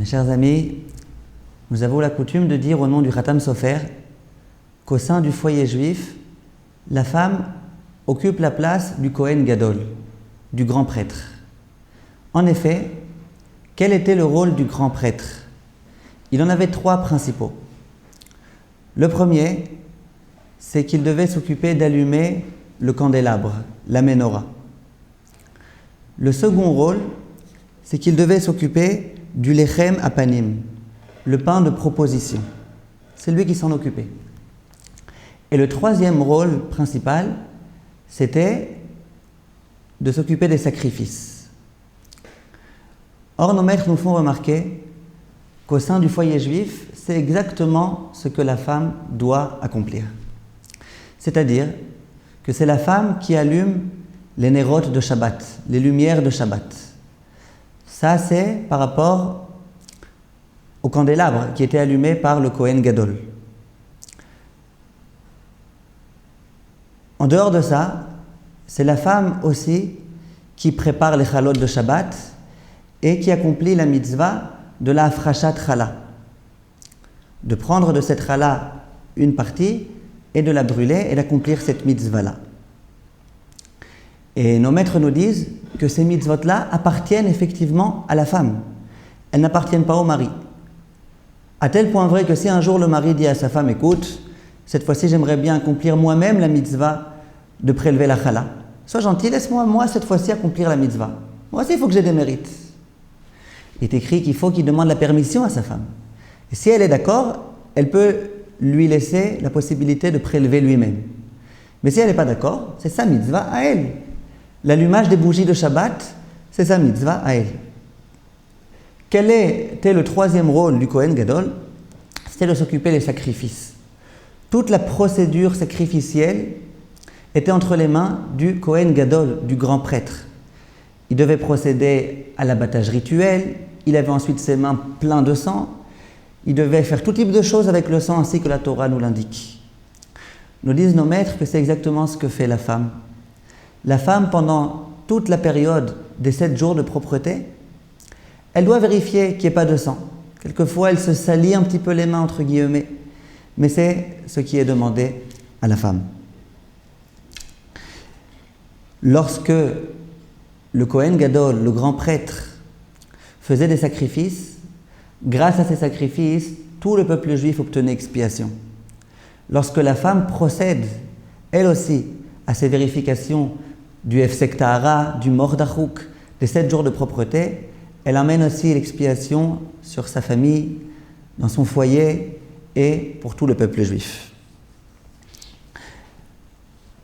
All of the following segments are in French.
Mes chers amis, nous avons la coutume de dire au nom du Khatam Sofer qu'au sein du foyer juif, la femme occupe la place du Kohen Gadol, du grand prêtre. En effet, quel était le rôle du grand prêtre? Il en avait trois principaux. Le premier, c'est qu'il devait s'occuper d'allumer le candélabre, la menorah. Le second rôle, c'est qu'il devait s'occuper du lechem apanim, le pain de proposition. C'est lui qui s'en occupait. Et le troisième rôle principal, c'était de s'occuper des sacrifices. Or, nos maîtres nous font remarquer qu'au sein du foyer juif, c'est exactement ce que la femme doit accomplir. C'est-à-dire que c'est la femme qui allume les nérotes de Shabbat, les lumières de Shabbat. Ça, c'est par rapport au candélabre qui était allumé par le Kohen Gadol. En dehors de ça, c'est la femme aussi qui prépare les chalot de Shabbat et qui accomplit la mitzvah de la afrashat chala, de prendre de cette chala une partie et de la brûler et d'accomplir cette mitzvah-là. Et nos maîtres nous disent que ces mitzvot-là appartiennent effectivement à la femme. Elles n'appartiennent pas au mari. À tel point vrai que si un jour le mari dit à sa femme « Écoute, cette fois-ci j'aimerais bien accomplir moi-même la mitzvah de prélever la chala. Sois gentil, laisse-moi cette fois-ci accomplir la mitzvah. Moi aussi il faut que j'ai des mérites. » Il est écrit qu'il faut qu'il demande la permission à sa femme. Et si elle est d'accord, elle peut lui laisser la possibilité de prélever lui-même. Mais si elle n'est pas d'accord, c'est sa mitzvah à elle. L'allumage des bougies de Shabbat, c'est sa mitzvah à elle. Quel était le troisième rôle du Kohen Gadol? C'était de s'occuper des sacrifices. Toute la procédure sacrificielle était entre les mains du Kohen Gadol, du grand prêtre. Il devait procéder à l'abattage rituel, il avait ensuite ses mains pleines de sang, il devait faire tout type de choses avec le sang ainsi que la Torah nous l'indique. Nous disent nos maîtres que c'est exactement ce que fait la femme. La femme, pendant toute la période des 7 jours de propreté, elle doit vérifier qu'il n'y ait pas de sang. Quelquefois, elle se salit un petit peu les mains, entre guillemets, mais c'est ce qui est demandé à la femme. Lorsque le Kohen Gadol, le grand prêtre, faisait des sacrifices, grâce à ces sacrifices, tout le peuple juif obtenait expiation. Lorsque la femme procède, elle aussi, à ces vérifications du Hefsek Tahara, du Mordachouk, des 7 jours de propreté, elle amène aussi l'expiation sur sa famille, dans son foyer et pour tout le peuple juif.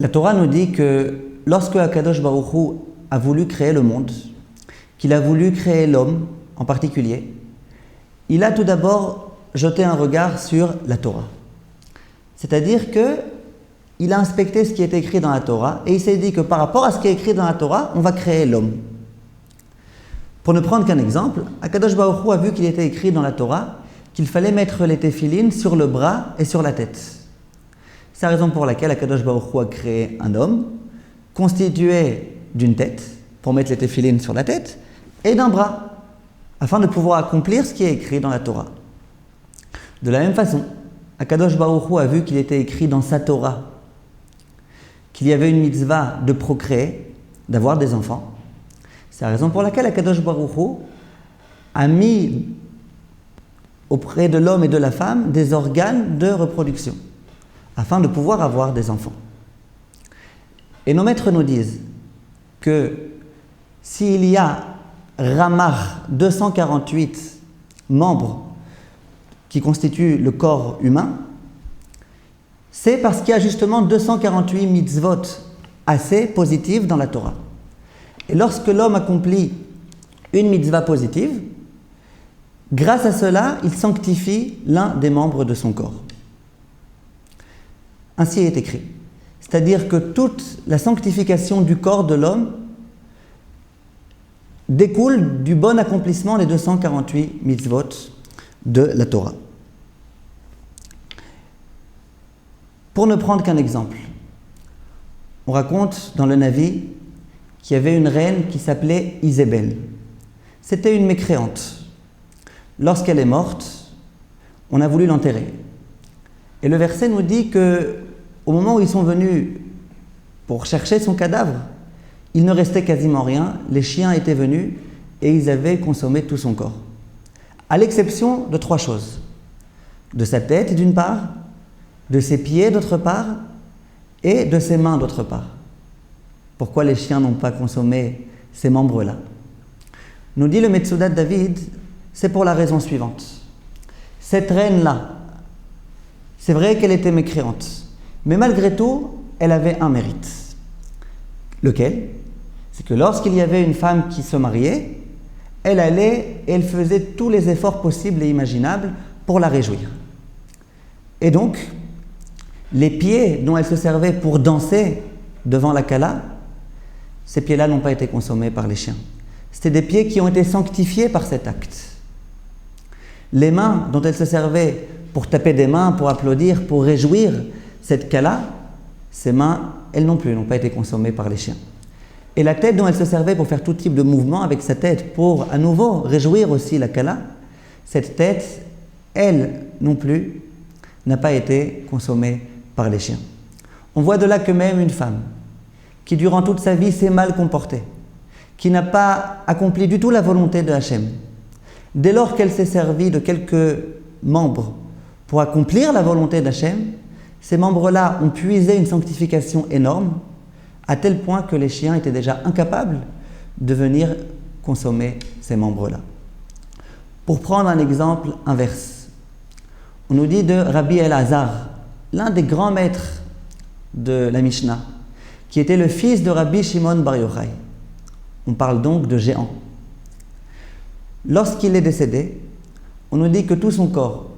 La Torah nous dit que lorsque Akadosh Baruch Hu a voulu créer le monde, qu'il a voulu créer l'homme en particulier, il a tout d'abord jeté un regard sur la Torah. C'est-à-dire qu'il a inspecté ce qui est écrit dans la Torah et il s'est dit que par rapport à ce qui est écrit dans la Torah, on va créer l'homme. Pour ne prendre qu'un exemple, Akadosh Baruch Hu a vu qu'il était écrit dans la Torah qu'il fallait mettre les téphilines sur le bras et sur la tête. C'est la raison pour laquelle Akadosh Baruch Hu a créé un homme constitué d'une tête, pour mettre les téphilines sur la tête, et d'un bras, afin de pouvoir accomplir ce qui est écrit dans la Torah. De la même façon, Akadosh Baruch Hu a vu qu'il était écrit dans sa Torah qu'il y avait une mitzvah de procréer, d'avoir des enfants. C'est la raison pour laquelle Akadosh Baruch Hu a mis auprès de l'homme et de la femme des organes de reproduction, afin de pouvoir avoir des enfants. Et nos maîtres nous disent que s'il y a Ramach 248 membres qui constituent le corps humain, c'est parce qu'il y a justement 248 mitzvot assez positives dans la Torah. Et lorsque l'homme accomplit une mitzvah positive, grâce à cela, il sanctifie l'un des membres de son corps. Ainsi est écrit. C'est-à-dire que toute la sanctification du corps de l'homme découle du bon accomplissement des 248 mitzvot de la Torah. Pour ne prendre qu'un exemple, on raconte dans le Navi qu'il y avait une reine qui s'appelait Isabelle. C'était une mécréante. lorsqu'elle est morte, on a voulu l'enterrer. Et le verset nous dit que au moment où ils sont venus pour chercher son cadavre, il ne restait quasiment rien, les chiens étaient venus et ils avaient consommé tout son corps. À l'exception de 3 choses. De sa tête d'une part, de ses pieds d'autre part et de ses mains d'autre part. Pourquoi les chiens n'ont pas consommé ces membres-là? Nous dit le Metsudat David, c'est pour la raison suivante. Cette reine-là, c'est vrai qu'elle était mécréante, mais malgré tout, elle avait un mérite. Lequel? C'est que lorsqu'il y avait une femme qui se mariait, elle allait et elle faisait tous les efforts possibles et imaginables pour la réjouir. Et donc, les pieds dont elle se servait pour danser devant la Kala, ces pieds-là n'ont pas été consommés par les chiens. C'était des pieds qui ont été sanctifiés par cet acte. Les mains dont elle se servait pour taper des mains, pour applaudir, pour réjouir cette Kala, ces mains, elles non plus, n'ont pas été consommées par les chiens. Et la tête dont elle se servait pour faire tout type de mouvement avec sa tête, pour à nouveau réjouir aussi la Kala, cette tête, elle non plus, n'a pas été consommée par les chiens. On voit de là que même une femme qui durant toute sa vie s'est mal comportée, qui n'a pas accompli du tout la volonté de Hachem, dès lors qu'elle s'est servie de quelques membres pour accomplir la volonté d'Hachem, ces membres-là ont puisé une sanctification énorme, à tel point que les chiens étaient déjà incapables de venir consommer ces membres-là. Pour prendre un exemple inverse, on nous dit de Rabbi Elazar, l'un des grands maîtres de la Mishnah, qui était le fils de Rabbi Shimon Bar Yochai. On parle donc de géant. Lorsqu'il est décédé, on nous dit que tout son corps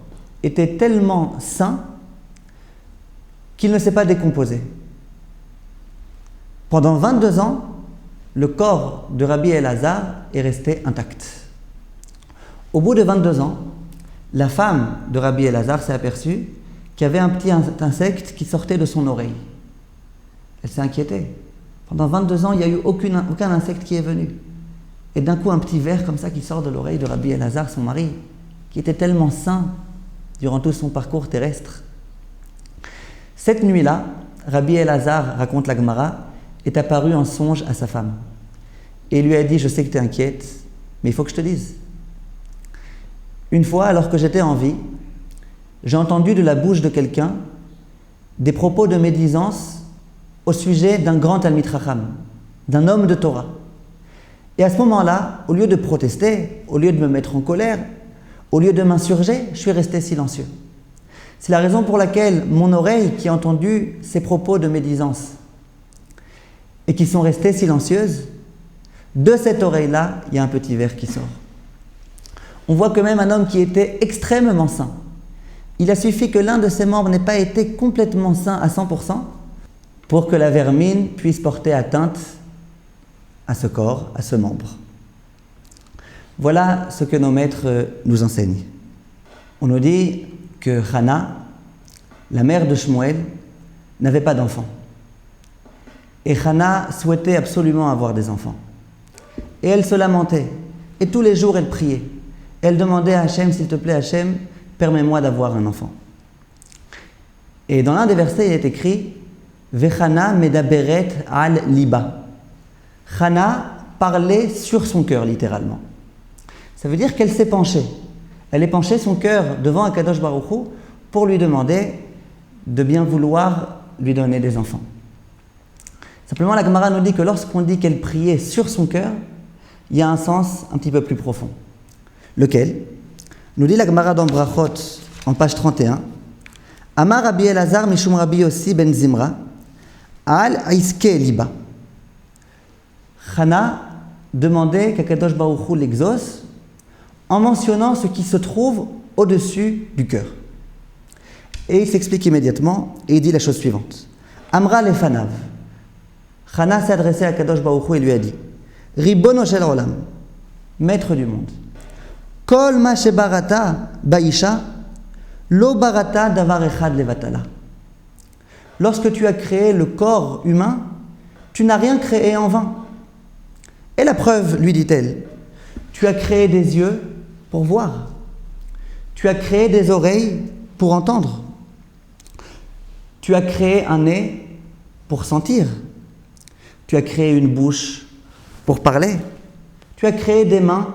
était tellement sain qu'il ne s'est pas décomposé. Pendant 22 ans, le corps de Rabbi Elazar est resté intact. Au bout de 22 ans, la femme de Rabbi Elazar s'est aperçue qu'il y avait un petit insecte qui sortait de son oreille. Elle s'est inquiétée. Pendant 22 ans, il n'y a eu aucun insecte qui est venu. Et d'un coup, un petit ver comme ça qui sort de l'oreille de Rabbi Elazar, son mari, qui était tellement sain durant tout son parcours terrestre. Cette nuit-là, Rabbi Elazar, raconte la Gemara, est apparu en songe à sa femme. Et lui a dit, je sais que tu es inquiète, mais il faut que je te dise. Une fois, alors que j'étais en vie, j'ai entendu de la bouche de quelqu'un des propos de médisance au sujet d'un grand Talmid Chacham, d'un homme de Torah. Et à ce moment-là, au lieu de protester, au lieu de me mettre en colère, au lieu de m'insurger, je suis resté silencieux. C'est la raison pour laquelle mon oreille, qui a entendu ces propos de médisance et qui sont restées silencieuses, de cette oreille-là, il y a un petit ver qui sort. On voit que même un homme qui était extrêmement sain, il a suffi que l'un de ses membres n'ait pas été complètement sain à 100% pour que la vermine puisse porter atteinte à ce corps, à ce membre. Voilà ce que nos maîtres nous enseignent. On nous dit que Hana, la mère de Shmuel, n'avait pas d'enfants. Et Hana souhaitait absolument avoir des enfants. Et elle se lamentait. Et tous les jours, elle priait. Elle demandait à Hachem, s'il te plaît Hachem, permets-moi d'avoir un enfant. Et dans l'un des versets, il est écrit Vechana medaberet al liba. Hana parlait sur son cœur, littéralement. Ça veut dire qu'elle s'est penchée. Elle est penchée son cœur devant Akadosh Baruch Hu pour lui demander de bien vouloir lui donner des enfants. Simplement, la Gemara nous dit que lorsqu'on dit qu'elle priait sur son cœur, il y a un sens un petit peu plus profond. Lequel? Nous dit la Gemara dans Brachot, en page 31, Amar Rabbi Elazar mishum Rabbi Yossi ben Zimra, al iske liba. Hana demandait qu'Akadosh Baruch Hu l'exauce en mentionnant ce qui se trouve au-dessus du cœur. Et il s'explique immédiatement et il dit la chose suivante. Amra lefanav. Hana s'est adressé à Akadosh Baruch Hu et lui a dit Ribono shel olam, maître du monde. Kol ma shebarata baisha, lo barata davar echad levatala. Lorsque tu as créé le corps humain, tu n'as rien créé en vain. Et la preuve, lui dit-elle, tu as créé des yeux pour voir, Tu as créé des oreilles pour entendre. Tu as créé un nez pour sentir. Tu as créé une bouche pour parler. Tu as créé des mains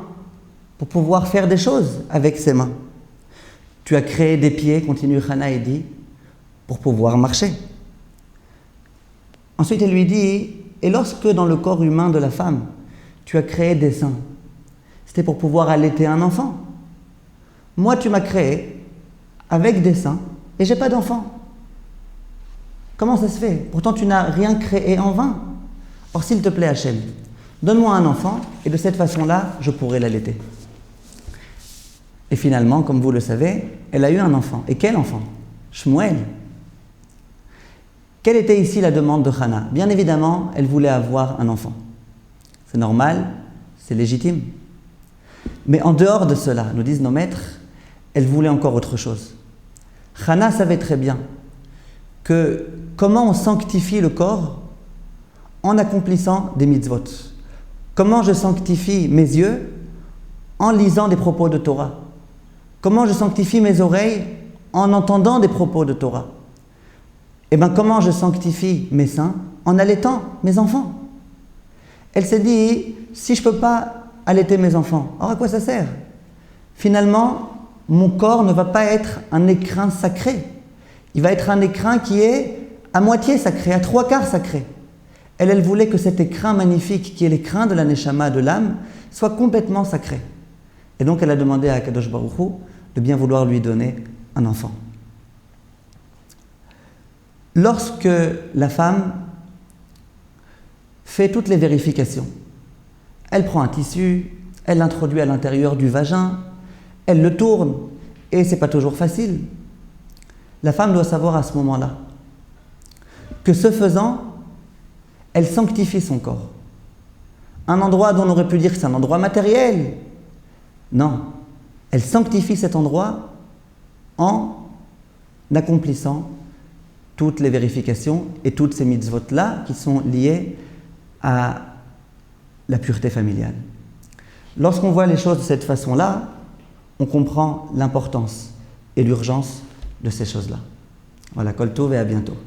pour pouvoir faire des choses avec ses mains. Tu as créé des pieds, continue Hana et dit, pour pouvoir marcher. Ensuite, elle lui dit, et lorsque dans le corps humain de la femme, tu as créé des seins, c'était pour pouvoir allaiter un enfant. Moi, tu m'as créé avec des seins et j'ai pas d'enfant. Comment ça se fait? Pourtant, tu n'as rien créé en vain. Or, s'il te plaît, Hachem, donne-moi un enfant et de cette façon-là, je pourrai l'allaiter. Et finalement, comme vous le savez, elle a eu un enfant. Et quel enfant? Shmuel. Quelle était ici la demande de Hana? Bien évidemment, elle voulait avoir un enfant. C'est normal, c'est légitime. Mais en dehors de cela, nous disent nos maîtres, elle voulait encore autre chose. Hana savait très bien que comment on sanctifie le corps en accomplissant des mitzvot. Comment je sanctifie mes yeux en lisant des propos de Torah. Comment je sanctifie mes oreilles en entendant des propos de Torah. Et bien comment je sanctifie mes seins en allaitant mes enfants. Elle s'est dit, si je ne peux pas allaiter mes enfants, alors à quoi ça sert? Finalement, mon corps ne va pas être un écrin sacré. Il va être un écrin qui est à moitié sacré, à 3/4 sacré. Elle voulait que cet écrin magnifique, qui est l'écrin de la Neshama, de l'âme, soit complètement sacré. Et donc elle a demandé à Kadosh Baruch Hu de bien vouloir lui donner un enfant. Lorsque la femme fait toutes les vérifications, elle prend un tissu, elle l'introduit à l'intérieur du vagin, elle le tourne, et ce n'est pas toujours facile. La femme doit savoir à ce moment-là que ce faisant, elle sanctifie son corps. Un endroit dont on aurait pu dire que c'est un endroit matériel. Non, elle sanctifie cet endroit en accomplissant toutes les vérifications et toutes ces mitzvot-là qui sont liées à la pureté familiale. Lorsqu'on voit les choses de cette façon-là, on comprend l'importance et l'urgence de ces choses-là. Voilà, Kol Tov et à bientôt.